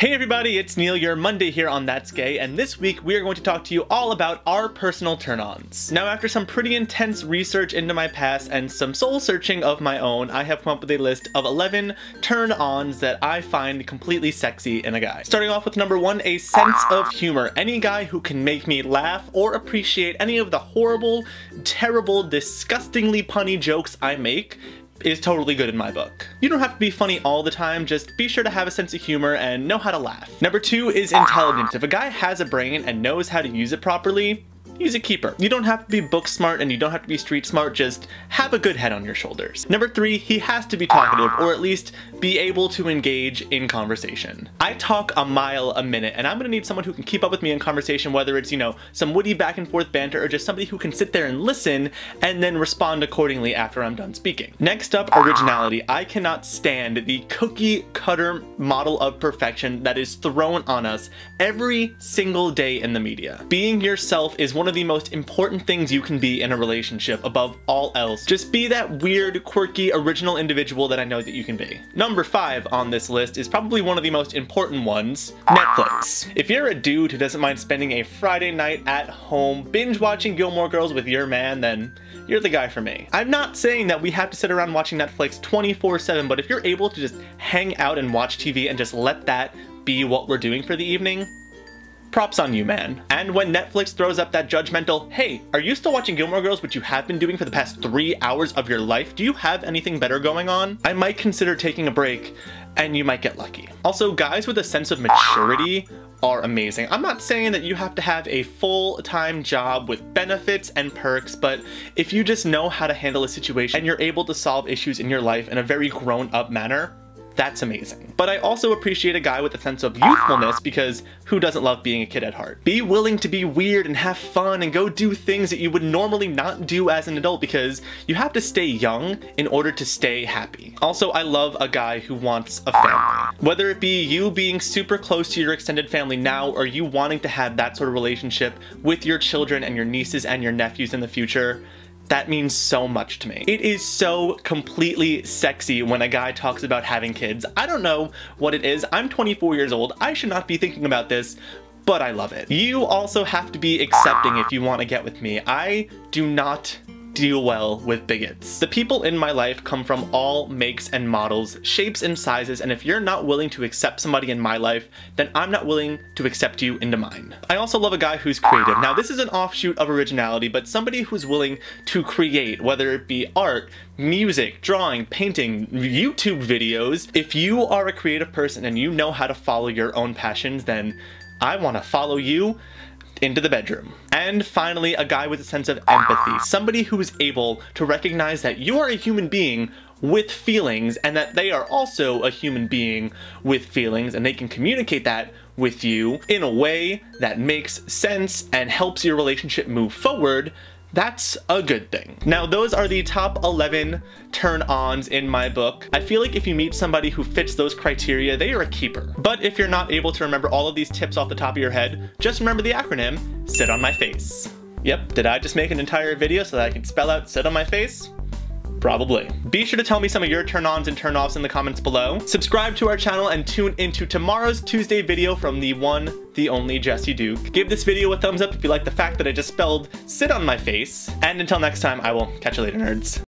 Hey everybody, it's Neil, your Monday here on That's Gay, and this week we are going to talk to you all about our personal turn-ons. Now, after some pretty intense research into my past and some soul searching of my own, I have come up with a list of 11 turn-ons that I find completely sexy in a guy. Starting off with number 1, a sense of humor. Any guy who can make me laugh or appreciate any of the horrible, terrible, disgustingly punny jokes I make is totally good in my book. You don't have to be funny all the time, just be sure to have a sense of humor and know how to laugh. Number 2 is intelligence. If a guy has a brain and knows how to use it properly, he's a keeper. You don't have to be book smart and you don't have to be street smart, just have a good head on your shoulders. Number 3, he has to be talkative, or at least be able to engage in conversation. I talk a mile a minute, and I'm gonna need someone who can keep up with me in conversation, whether it's, some witty back and forth banter or just somebody who can sit there and listen and then respond accordingly after I'm done speaking. Next up, originality. I cannot stand the cookie cutter model of perfection that is thrown on us every single day in the media. Being yourself is one of the most important things you can be in a relationship above all else. Just be that weird, quirky, original individual that I know that you can be. Number 5 on this list is probably one of the most important ones, Netflix. If you're a dude who doesn't mind spending a Friday night at home binge watching Gilmore Girls with your man, then you're the guy for me. I'm not saying that we have to sit around watching Netflix 24/7, but if you're able to just hang out and watch TV and just let that be what we're doing for the evening, props on you, man. And when Netflix throws up that judgmental, hey, are you still watching Gilmore Girls, which you have been doing for the past 3 hours of your life? Do you have anything better going on? I might consider taking a break, and you might get lucky. Also, guys with a sense of maturity are amazing. I'm not saying that you have to have a full-time job with benefits and perks, but if you just know how to handle a situation and you're able to solve issues in your life in a very grown-up manner, that's amazing. But I also appreciate a guy with a sense of youthfulness, because who doesn't love being a kid at heart? Be willing to be weird and have fun and go do things that you would normally not do as an adult, because you have to stay young in order to stay happy. Also, I love a guy who wants a family. Whether it be you being super close to your extended family now, or you wanting to have that sort of relationship with your children and your nieces and your nephews in the future, that means so much to me. It is so completely sexy when a guy talks about having kids. I don't know what it is. I'm 24 years old. I should not be thinking about this, but I love it. You also have to be accepting if you want to get with me. I do not deal well with bigots. The people in my life come from all makes and models, shapes and sizes, and if you're not willing to accept somebody in my life, then I'm not willing to accept you into mine. I also love a guy who's creative. Now, this is an offshoot of originality, but somebody who's willing to create, whether it be art, music, drawing, painting, YouTube videos. If you are a creative person and you know how to follow your own passions, then I want to follow you into the bedroom. And finally, a guy with a sense of empathy. Somebody who is able to recognize that you are a human being with feelings and that they are also a human being with feelings, and they can communicate that with you in a way that makes sense and helps your relationship move forward. That's a good thing. Now, those are the top 11 turn-ons in my book. I feel like if you meet somebody who fits those criteria, they are a keeper. But if you're not able to remember all of these tips off the top of your head, just remember the acronym, sit on my face. Yep, did I just make an entire video so that I can spell out sit on my face? Probably. Be sure to tell me some of your turn-ons and turn-offs in the comments below. Subscribe to our channel and tune into tomorrow's Tuesday video from the one, the only Jesse Duke. Give this video a thumbs up if you like the fact that I just spelled sit on my face. And until next time, I will catch you later, nerds.